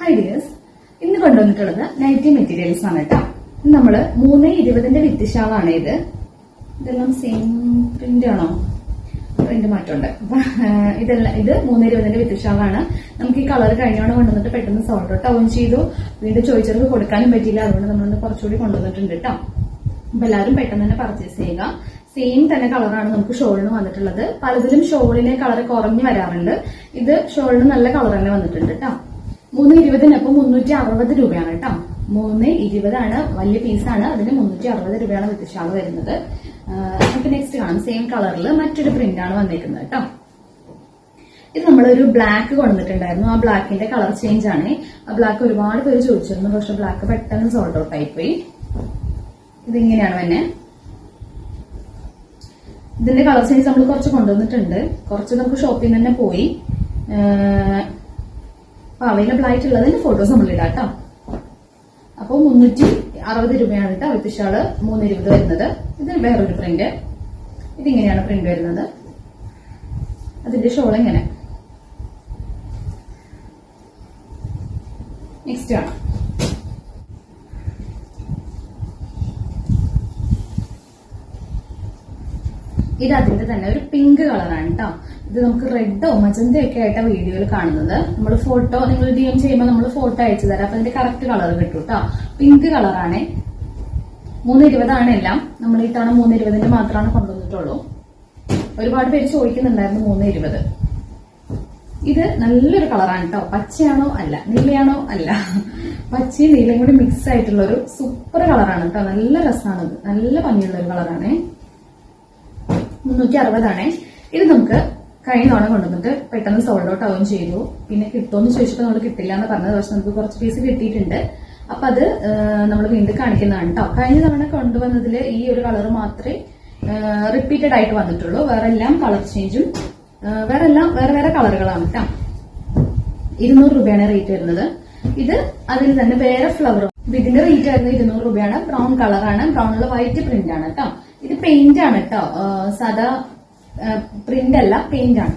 Hi dears, ഇന്ന് കൊണ്ടുവന്നിട്ടുള്ളത് nightie materials ആണ് കേട്ടോ. നമ്മള് 320 വിത്തിശാളാണ് ഇത്. ഇതെല്ലാം സെയിം പ്രിന്റ് ആണോ? പ്രിന്റ് മാറ്റമുണ്ട്. അപ്പൊ ഇത് 320 വിത്തിശാളാണ്. നമുക്ക് ഈ കളർ കഴിഞ്ഞോണം കൊണ്ടുവന്നിട്ട് പെട്ടെന്ന് സോൾട്ട് ഔട്ട് ആവുകയും ചെയ്തു. വീണ്ടും ചോദിച്ചവർക്ക് കൊടുക്കാനും പറ്റിയില്ല. അതുകൊണ്ട് നമ്മളൊന്ന് കുറച്ചുകൂടി കൊണ്ടുവന്നിട്ടുണ്ട് കേട്ടോ. അപ്പൊ എല്ലാവരും പെട്ടെന്ന് തന്നെ പർച്ചേസ് ചെയ്യുക. സെയിം തന്നെ കളറാണ് നമുക്ക് ഷോളിന് വന്നിട്ടുള്ളത്. പലതിലും ഷോളിന് കളർ കുറഞ്ഞു വരാറുണ്ട്. ഇത് ഷോളിന് നല്ല കളർ തന്നെ വന്നിട്ടുണ്ട് കേട്ടോ. 320 360 രൂപയാണ് കേട്ടോ. 320 ആണ്, വലിയ പീസാണ്. അതിന് 360 രൂപയാണ് വിത്തിശാള വരുന്നത്. നമുക്ക് നെക്സ്റ്റ് കാണാം. സെയിം കളറിൽ മറ്റൊരു പ്രിന്റ് ആണ് വന്നിരിക്കുന്നത് കേട്ടോ. ഇത് നമ്മളൊരു ബ്ലാക്ക് കൊണ്ടുവന്നിട്ടുണ്ടായിരുന്നു. ആ ബ്ലാക്കിന്റെ കളർ ചേഞ്ച് ആണ്. ആ ബ്ലാക്ക് ഒരുപാട് പേര് ചോദിച്ചിരുന്നു. പക്ഷെ ബ്ലാക്ക് പെട്ടെന്ന് സോൾട്ട് ഔട്ട് ആയിപ്പോയി. ഇതിങ്ങനെയാണ് തന്നെ. ഇതിന്റെ കളർ ചേഞ്ച് നമ്മൾ കുറച്ച് കൊണ്ടുവന്നിട്ടുണ്ട്. കുറച്ച് നമുക്ക് ഷോപ്പിൽ നിന്ന് തന്നെ പോയി. അപ്പൊ അവൈലബിൾ ആയിട്ടുള്ളതിന്റെ ഫോട്ടോസ് നമ്മൾ ഇടാം കേട്ടോ. അപ്പൊ 360 രൂപയാണ് കേട്ടോ വിത്തിശാള് 320 വരുന്നത്. ഇത് വേറൊരു പ്രിന്റ്. ഇതിങ്ങനെയാണ് പ്രിന്റ് വരുന്നത്. അതിന്റെ ഷോൾ എങ്ങനെ നെക്സ്റ്റ് കാണാം. ഇത് അതിന്റെ തന്നെ ഒരു പിങ്ക് കളറാണ് കേട്ടോ. ഇത് നമുക്ക് റെഡോ മജന്തോ ഒക്കെ ആയിട്ടാണ് വീഡിയോയിൽ കാണുന്നത്. നമ്മൾ ഫോട്ടോ നിങ്ങൾ DM ചെയ്യുമ്പോൾ നമ്മൾ ഫോട്ടോ അയച്ചു തരാം. അപ്പൊ അതിന്റെ കറക്റ്റ് കളർ കിട്ടും കേട്ടോ. പിങ്ക് കളറാണ്. 320 ആണ് എല്ലാം. നമ്മൾ ഈ തവണ 320 മാത്രമാണ് കൊണ്ടുവന്നിട്ടുള്ളൂ. ഒരുപാട് പേര് ചോദിക്കുന്നുണ്ടായിരുന്നു 320. ഇത് നല്ലൊരു കളറാണ് കേട്ടോ. പച്ചയാണോ? അല്ല. നീലയാണോ? അല്ല. പച്ചയും നീലയും കൂടി മിക്സ് ആയിട്ടുള്ള ഒരു സൂപ്പർ കളറാണ് കേട്ടോ. നല്ല രസമാണത്. നല്ല ഭംഗിയുള്ള ഒരു കളറാണ്. 360 ആണ്. ഇത് നമുക്ക് കഴിഞ്ഞ തവണ കൊണ്ടുവന്നിട്ട് പെട്ടെന്ന് സോൾഡ് ഔട്ട് ആവുകയും ചെയ്തു. പിന്നെ കിട്ടുമെന്ന് ചോദിച്ചപ്പോൾ നമ്മൾ കിട്ടില്ല എന്ന് പറഞ്ഞത്. പക്ഷെ നമുക്ക് കുറച്ച് പീസ് കിട്ടിയിട്ടുണ്ട്. അപ്പൊ അത് നമ്മൾ വീണ്ടും കാണിക്കുന്നതാണ് കേട്ടോ. കഴിഞ്ഞ തവണ കൊണ്ടുവന്നതിൽ ഈ ഒരു കളർ മാത്രമേ റിപ്പീറ്റഡ് ആയിട്ട് വന്നിട്ടുള്ളൂ. വേറെ എല്ലാം കളർ ചേഞ്ചും വേറെ വേറെ കളറുകളാണ് കേട്ടോ. 200 രൂപയാണ് റേറ്റ് വരുന്നത്. ഇത് അതിൽ തന്നെ വേറെ ഫ്ലവർ. ഇതിന്റെ റേറ്റ് ആയിരുന്നു 200 രൂപയാണ്. ബ്രൗൺ കളറാണ്. ബ്രൗണിൽ വൈറ്റ് പ്രിന്റ് ആണ് കേട്ടോ. ഇത് പെയിന്റ് ആണ് കേട്ടോ. സാധാ പ്രിന്റ് അല്ല, പെയിന്റ് ആണ്.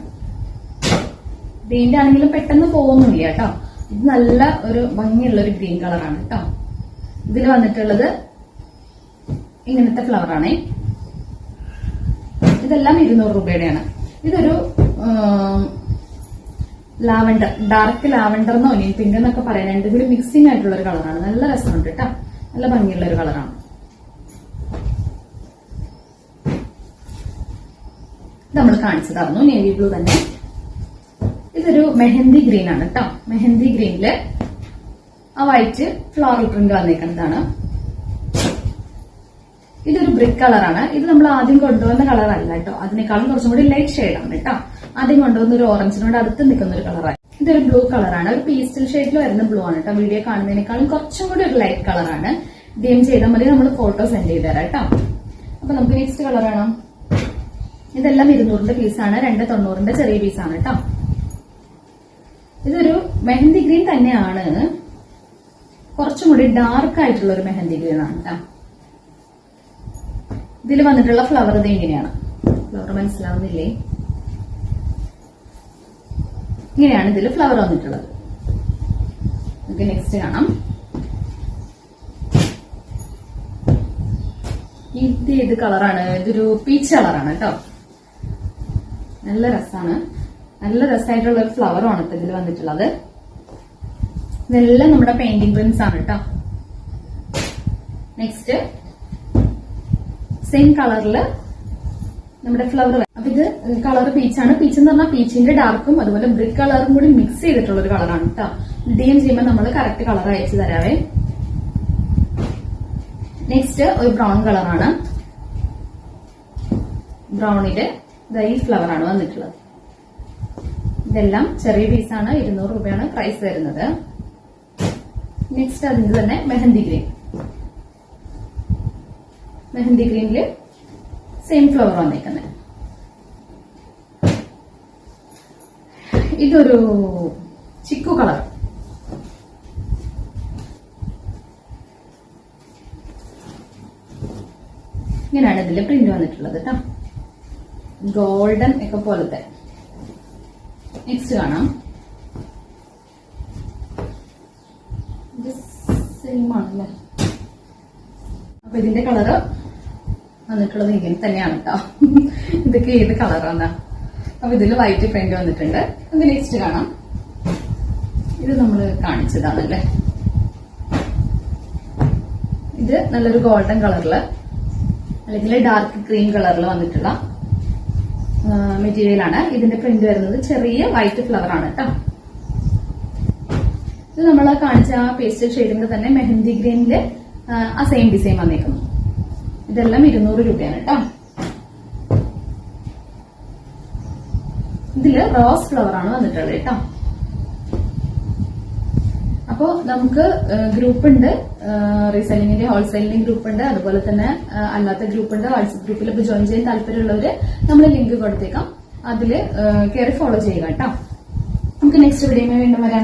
പെയിന്റ് ആണെങ്കിലും പെട്ടെന്ന് പോകുന്നില്ല കേട്ടോ. ഇത് നല്ല ഒരു ഭംഗിയുള്ള ഒരു ഗ്രീൻ കളറാണ് കേട്ടോ. ഇതിൽ വന്നിട്ടുള്ളത് ഇങ്ങനത്തെ ഫ്ലവറാണ്. ഇതെല്ലാം 200 രൂപയുടെയാണ്. ഇതൊരു ലാവൻഡർ, ഡാർക്ക് ലാവൻഡർ എന്നോ ഇനി പിങ്ക് എന്നൊക്കെ പറയാൻ രണ്ടും കൂടി മിക്സിംഗ് ആയിട്ടുള്ള ഒരു കളറാണ്. നല്ല രസമുണ്ട് കേട്ടോ. നല്ല ഭംഗിയുള്ള ഒരു കളറാണ്. നമ്മൾ കാണിച്ചതായിരുന്നു നേവി ബ്ലൂ തന്നെ. ഇതൊരു മെഹന്തി ഗ്രീൻ ആണ് കേട്ടോ. മെഹന്തി ഗ്രീനില് ആ വൈറ്റ് ഫ്ലോറൽ പ്രിന്റ് വന്നേക്കുന്നതാണ്. ഇതൊരു ബ്രിക്ക് കളറാണ്. ഇത് നമ്മൾ ആദ്യം കൊണ്ടുവന്ന കളർ അല്ല കേട്ടോ. അതിനേക്കാളും കുറച്ചും കൂടി ലൈറ്റ് ഷെയ്ഡാണ് കേട്ടോ. ആദ്യം കൊണ്ടുവന്ന ഒരു ഓറഞ്ചിനോട് അടുത്ത് നിൽക്കുന്ന ഒരു കളറാണ്. ഇതൊരു ബ്ലൂ കളറാണ്. ഒരു പീസ്റ്റൽ ഷെയ്ഡിൽ വരുന്ന ബ്ലൂ ആണ് കേട്ടോ. വീഡിയോ കാണുന്നതിനേക്കാളും കുറച്ചും കൂടി ഒരു ലൈറ്റ് കളറാണ്. DM ചെയ്താൽ മതി. നമ്മൾ ഫോട്ടോ സെൻഡ് ചെയ്ത് തരാം കേട്ടോ. അപ്പൊ നമുക്ക് നെക്സ്റ്റ് കളറാണ്. ഇതെല്ലാം 200 പീസാണ്. 290 ചെറിയ പീസാണ് കേട്ടോ. ഇതൊരു മെഹന്തി ഗ്രീൻ തന്നെയാണ്. കുറച്ചും കൂടി ഡാർക്ക് ആയിട്ടുള്ള ഒരു മെഹന്തി ഗ്രീൻ ആണ് കേട്ടോ. ഇതിൽ വന്നിട്ടുള്ള ഫ്ലവർ ഇത് ഇങ്ങനെയാണ്. ഫ്ലവർ മനസ്സിലാവുന്നില്ലേ? ഇങ്ങനെയാണ് ഇതിൽ ഫ്ലവർ വന്നിട്ടുള്ളത്. നമുക്ക് നെക്സ്റ്റ് കാണാം. ഇത് ഏത് കളറാണ്? ഇതൊരു പീച്ച് കളറാണ് കേട്ടോ. നല്ല രസമാണ്. നല്ല രസമായിട്ടുള്ള ഒരു ഫ്ലവറാണ് ഇതിൽ വന്നിട്ടുള്ളത്. ഇതെല്ലാം നമ്മുടെ പെയിന്റിംഗ് പ്രിന്റ്സ് ആണ് കേട്ടോ. നെക്സ്റ്റ് സെയിം കളറില് നമ്മുടെ ഫ്ലവർ. അപ്പൊ ഇത് കളർ പീച്ചാണ്. പീച്ച് എന്ന് പറഞ്ഞാൽ പീച്ചിന്റെ ഡാർക്കും അതുപോലെ ബ്രിക്ക് കളറും കൂടി മിക്സ് ചെയ്തിട്ടുള്ള ഒരു കളറാണ് കേട്ടോ. DM ചെയ്യുമ്പോൾ നമ്മൾ കറക്റ്റ് കളർ അയച്ചു തരാവേ. നെക്സ്റ്റ് ഒരു ബ്രൗൺ കളറാണ്. ബ്രൗണില് ഈ ഫ്ലവർ ആണ് വന്നിട്ടുള്ളത്. ഇതെല്ലാം ചെറിയ പീസാണ്. 200 രൂപയാണ് പ്രൈസ് വരുന്നത്. നെക്സ്റ്റ് അതിന്റെ തന്നെ മെഹന്തി ഗ്രീൻ. മെഹന്തി ഗ്രീനില് സെയിം ഫ്ലവർ വന്നേക്കുന്നത്. ഇതൊരു ചിക്കു കളർ. ഇങ്ങനെയാണ് ഇതിൽ പ്രിന്റ് വന്നിട്ടുള്ളത് കേട്ടോ. ഗോൾഡൻ ഒക്കെ പോലത്തെ. നെക്സ്റ്റ് കാണാം. ഇത് സെയിം ആണല്ലേ. അപ്പൊ ഇതിന്റെ കളറ് വന്നിട്ടുള്ളത് ഇങ്ങനെ തന്നെയാണ് കേട്ടോ. ഇതൊക്കെ ഏത് കളറാണ്? അപ്പൊ ഇതില് വൈറ്റ് പ്രിന്റ് വന്നിട്ടുണ്ട്. നമുക്ക് നെക്സ്റ്റ് കാണാം. ഇത് നമ്മള് കാണിച്ചതാണല്ലേ. ഇത് നല്ലൊരു ഗോൾഡൻ കളറില് അല്ലെങ്കിൽ ഡാർക്ക് ക്രീം കളറിൽ വന്നിട്ടുള്ള മെറ്റീരിയൽ ആണ്. ഇതിന്റെ പ്രിന്റ് വരുന്നത് ചെറിയ വൈറ്റ് ഫ്ലവർ ആണ് കേട്ടോ. ഇത് നമ്മൾ കാണിച്ച ആ പേസ്റ്റൽ ഷെയ്ഡിന്റെ തന്നെ മെഹന്തി ഗ്രീനില് ആ സെയിം ഡിസൈൻ വന്നേക്കുന്നു. ഇതെല്ലാം 200 രൂപയാണ് കേട്ടോ. ഇതില് റോസ് ഫ്ലവർ ആണ് വന്നിട്ടുള്ളത് കേട്ടോ. അപ്പോ നമുക്ക് ഗ്രൂപ്പ് ഉണ്ട്, റീസെല്ലിംഗിന്റെ ഹോൾസെയിലിംഗ് ഗ്രൂപ്പ് ഉണ്ട്, അതുപോലെ തന്നെ അല്ലാത്ത ഗ്രൂപ്പ് ഉണ്ട്. വാട്സ്ആപ്പ് ഗ്രൂപ്പിൽ ഇപ്പൊ ജോയിൻ ചെയ്യാൻ താല്പര്യമുള്ളവര് നമ്മൾ ലിങ്ക് കൊടുത്തേക്കാം, അതില് കയറി ഫോളോ ചെയ്യുക കേട്ടോ. നമുക്ക് നെക്സ്റ്റ് വീഡിയോ വീണ്ടും വരാം.